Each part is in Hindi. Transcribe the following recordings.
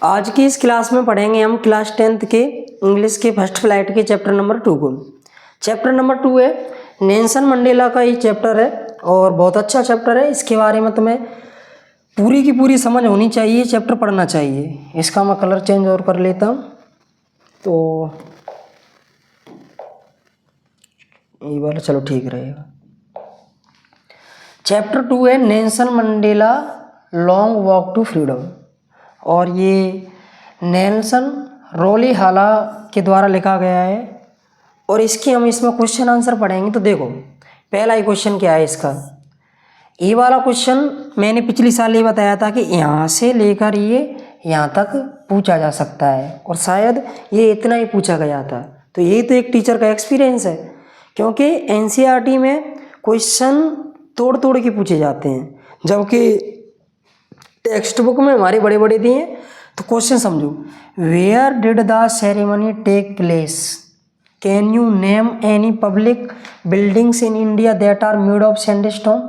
आज की इस क्लास में पढ़ेंगे हम क्लास 10th के इंग्लिश के फर्स्ट फ्लाइट के चैप्टर नंबर 2 को। चैप्टर नंबर 2 है नेल्सन मंडेला का ये चैप्टर है और बहुत अच्छा चैप्टर है। इसके बारे में तुम्हें पूरी की पूरी समझ होनी चाहिए, चैप्टर पढ़ना चाहिए। इसका मैं कलर चेंज और कर लेता हूँ तो ये वाला चलो ठीक रहेगा। चैप्टर 2 है Nelson Mandela long walk to freedom और ये नेल्सन रोलीहाला के द्वारा लिखा गया है और इसकी हम इसमें क्वेश्चन आंसर पढ़ेंगे। तो देखो पहला ही क्वेश्चन क्या है इसका। ये वाला क्वेश्चन मैंने पिछली साल ये बताया था कि यहाँ से लेकर ये यहाँ तक पूछा जा सकता है और शायद ये इतना ही पूछा गया था। तो ये तो एक टीचर का एक्सपीरियंस है, क्योंकि एनसीईआरटी में क्वेश्चन तोड़ तोड़ के पूछे जाते हैं, जबकि टेक्स्ट बुक में हमारे बड़े बड़े दिए। तो क्वेश्चन समझो, where did the ceremony take place, can you name any public buildings in India that are made of sandstone.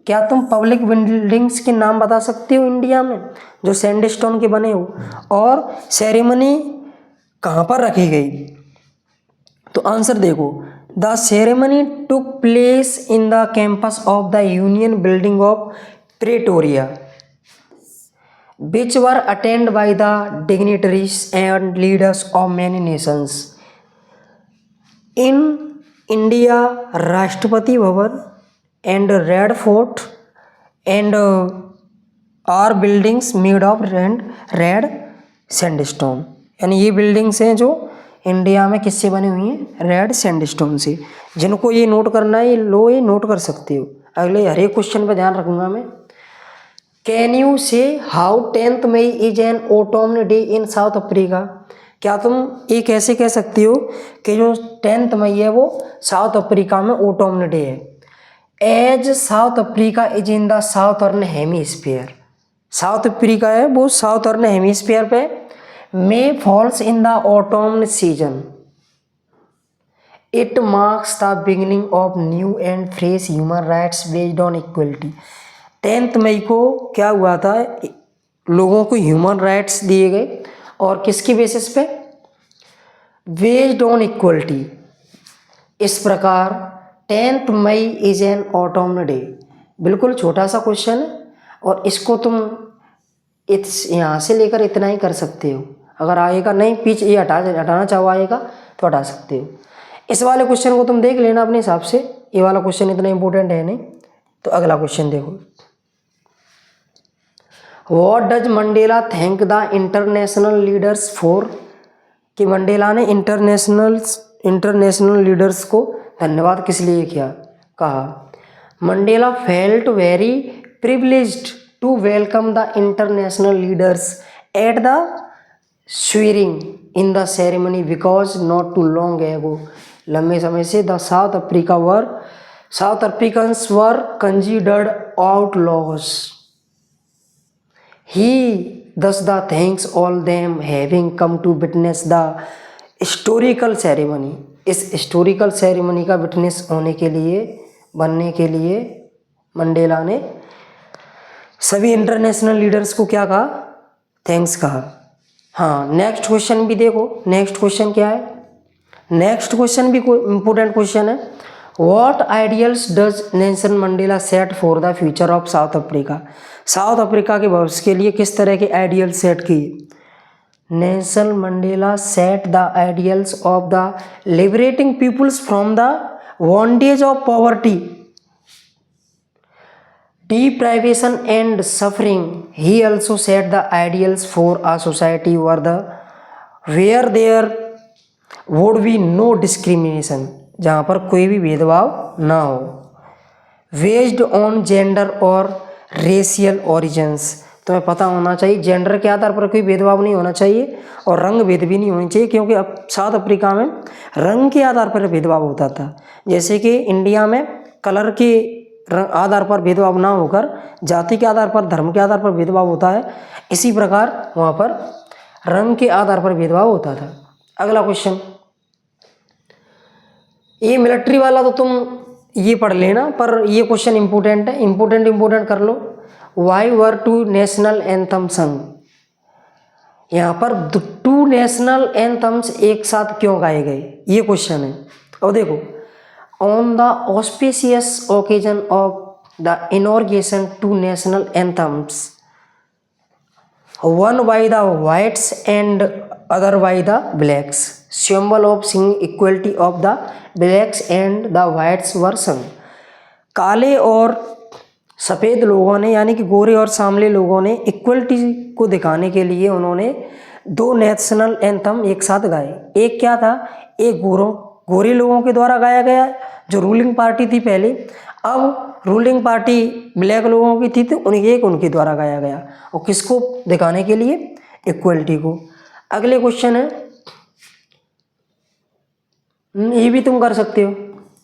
क्या तुम पब्लिक बिल्डिंग्स के नाम बता सकते हो इंडिया में जो सैंडस्टोन के बने हो, और सेरेमनी कहाँ पर रखी गई। तो आंसर देखो, the ceremony took place in the campus of the union building of Pretoria which were attended by the dignitaries and leaders of many nations. In India, Rashtrapati Bhavan and Red Fort and are buildings made of red sandstone. यानी ये बिल्डिंग्स हैं जो इंडिया में किससे बनी हुई हैं, रेड सैंडस्टोन से। जिनको ये नोट करना है, ये लो ये नोट कर सकते हो। अगले हर एक क्वेश्चन पर ध्यान रखूंगा मैं। Can you say how 10th May is an autumn day in South Africa. क्या तुम ये कैसे कह सकती हो कि जो 10th मई है वो साउथ अफ्रीका में ऑटोमन डे है। As South Africa is in the southern hemisphere, South Africa है वो साउथर्न हेमीस्फीयर पे। May falls in the autumn season, it marks the beginning of new and fresh human rights based on equality. 10th मई को क्या हुआ था, लोगों को ह्यूमन राइट्स दिए गए और किसकी बेसिस पे, बेस्ड ऑन इक्वलिटी। इस प्रकार 10th May is an autumn day. बिल्कुल छोटा सा क्वेश्चन है और इसको तुम यहाँ से लेकर इतना ही कर सकते हो। अगर आएगा नहीं पीछे ये हटाना चाहो आएगा तो हटा सकते हो। इस वाले क्वेश्चन को तुम देख लेना अपने हिसाब से, ये वाला क्वेश्चन इतना इंपॉर्टेंट है नहीं। तो अगला क्वेश्चन देखो, what does Mandela thank the international leaders for. कि मंडेला ने इंटरनेशनल लीडर्स को धन्यवाद किस लिए किया, कहा। Mandela felt very privileged to welcome the international leaders at the swearing in the ceremony because not too long ago, लंबे समय से the South Africans were considered outlaws. He thus the thanks all them having come to witness the historical ceremony। इस हिस्टोरिकल सेरेमनी का विटनेस बनने के लिए मंडेला ने सभी इंटरनेशनल लीडर्स को क्या कहा, थैंक्स कहा। हाँ, नेक्स्ट क्वेश्चन भी देखो। नेक्स्ट क्वेश्चन क्या है, नेक्स्ट क्वेश्चन भी इंपॉर्टेंट क्वेश्चन है। What ideals does Nelson Mandela set for the future of South Africa. South Africa के भविष्य के लिए किस तरह के आइडियल सेट किए। Nelson Mandela set the ideals of the liberating peoples from the bondage of poverty, deprivation and suffering. He also set the ideals for a society where there would be no discrimination, जहाँ पर कोई भी भेदभाव ना हो, बेस्ड ऑन जेंडर और रेशियल ओरिजिन्स। तुम्हें पता होना चाहिए जेंडर के आधार पर कोई भेदभाव नहीं होना चाहिए और रंग भेद भी नहीं होनी चाहिए, क्योंकि अब साउथ अफ्रीका में रंग के आधार पर भेदभाव होता था। जैसे कि इंडिया में कलर के आधार पर भेदभाव ना होकर जाति के आधार पर, धर्म के आधार पर भेदभाव होता है, इसी प्रकार वहाँ पर रंग के आधार पर भेदभाव होता था। अगला क्वेश्चन, ये मिलिट्री वाला तो तुम ये पढ़ लेना, पर ये क्वेश्चन इंपॉर्टेंट है, इंपॉर्टेंट कर लो। Why were two national anthem sung. यहाँ पर टू नेशनल एंथम्स एक साथ क्यों गाए गए, ये क्वेश्चन है। और देखो, on the auspicious occasion of the inauguration two national anthems, one by the whites and other by the blacks, symbol of singing equality of the blacks and the whites were sung. काले और सफ़ेद लोगों ने, यानी कि गोरे और सांवले लोगों ने इक्वलिटी को दिखाने के लिए उन्होंने दो नेशनल एंथम एक साथ गाए। एक क्या था, एक गोरे लोगों के द्वारा गाया गया जो रूलिंग पार्टी थी पहले, अब रूलिंग पार्टी ब्लैक लोगों की थी तो उनके द्वारा गाया गया। और किसको दिखाने के लिए, इक्वलिटी को। अगले क्वेश्चन है, ये भी तुम कर सकते हो,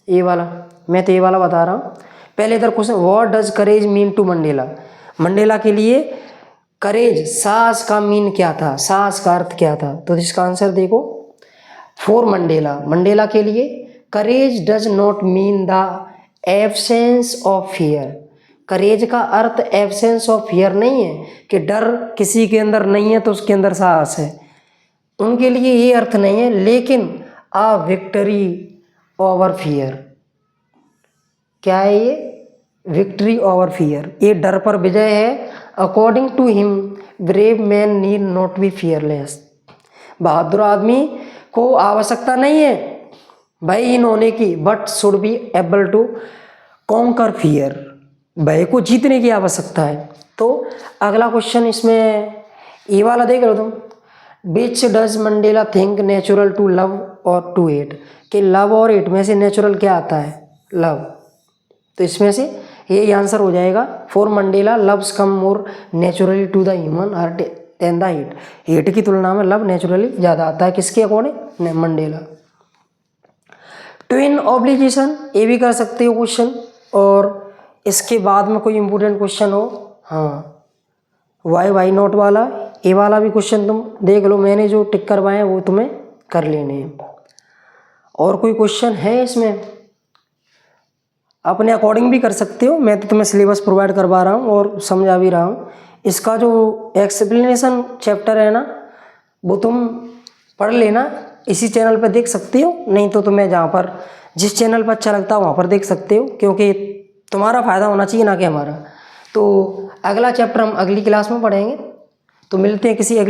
ये वाला, मैं तो ये वाला बता रहा हूँ। पहले इधर question, what does courage mean to Mandela. Mandela के लिए करेज, साहस का मीन क्या था, साहस का अर्थ क्या था, तो इसका आंसर देखो, फॉर मंडेला, मंडेला के लिए courage does not mean the absence of fear. Courage का अर्थ एब्सेंस ऑफ फियर नहीं है कि डर किसी के अंदर नहीं है तो उसके अंदर साहस है, उनके लिए ये अर्थ नहीं है, लेकिन आ विक्ट्री ओवर फियर। क्या है ये, विक्ट्री ओवर फियर, ये डर पर विजय है। According to him brave man need not be fearless. बहादुर आदमी को आवश्यकता नहीं है भयहीन होने की, but should be able to conquer fear, भय को जीतने की आवश्यकता है। तो अगला क्वेश्चन इसमें ये वाला देख लो तुम, which does Mandela think natural to love और टू हेट, कि लव और हेट में से नेचुरल क्या आता है, लव। तो इसमें से ये आंसर हो जाएगा, for Mandela loves come more naturally to the human heart than the hate. Hate की तुलना में लव नेचुरली ज़्यादा आता है, किसके अकॉर्डिंग, मंडेला। ट्विन ऑब्लिगेशन, ये भी कर सकते हो क्वेश्चन। और इसके बाद में कोई इंपॉर्टेंट क्वेश्चन हो, हाँ, वाई नॉट वाला, ये वाला भी क्वेश्चन तुम देख लो, मैंने जो टिक करवाए हैं वो तुम्हें कर लेने हैं। और कोई क्वेश्चन है इसमें, अपने अकॉर्डिंग भी कर सकते हो, मैं तो तुम्हें सिलेबस प्रोवाइड करवा रहा हूँ और समझा भी रहा हूँ। इसका जो एक्सप्लेनेशन चैप्टर है ना, वो तुम पढ़ लेना, इसी चैनल पर देख सकते हो, नहीं तो तुम्हें जहाँ पर जिस चैनल पर अच्छा लगता है वहाँ पर देख सकते हो, क्योंकि तुम्हारा फ़ायदा होना चाहिए ना कि हमारा। तो अगला चैप्टर हम अगली क्लास में पढ़ेंगे, तो मिलते हैं किसी